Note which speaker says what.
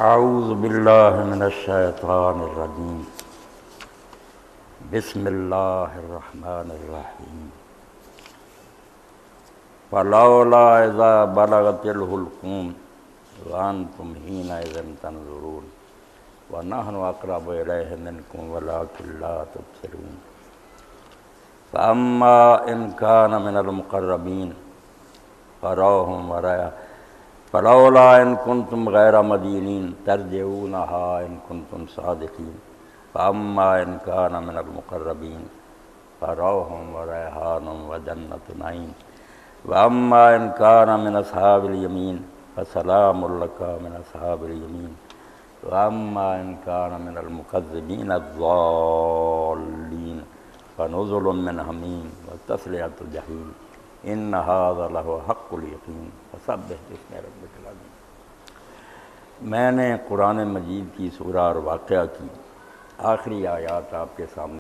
Speaker 1: اعوذ باللہ من الشیطان الرجیم بسم اللہ الرحمن الرحیم فلولا اذا بلغت الحلقوم وانتم حینئذ تنظرون ونحن اقرب الیہ منکم ولکن لا تبصرون فاما ان کان من المقربین فلولا ان کنتم غیر مدینین ترجعونها ان کنتم صادقین فاما ان کان من المقربین فروح وریحان وجنۃ نعیم واما ان کان من اصحاب الیمین فسلام لک من اصحاب الیمین واما ان کان من المکذبین الضالین فنزل من حمیم وتصلیۃ الجحیم ان ھذا لہو حق الیقین فسبح باسم ربک العظیم۔ میں نے قرآن مجید کی سورہ الواقعہ کی آخری آیات آپ کے سامنے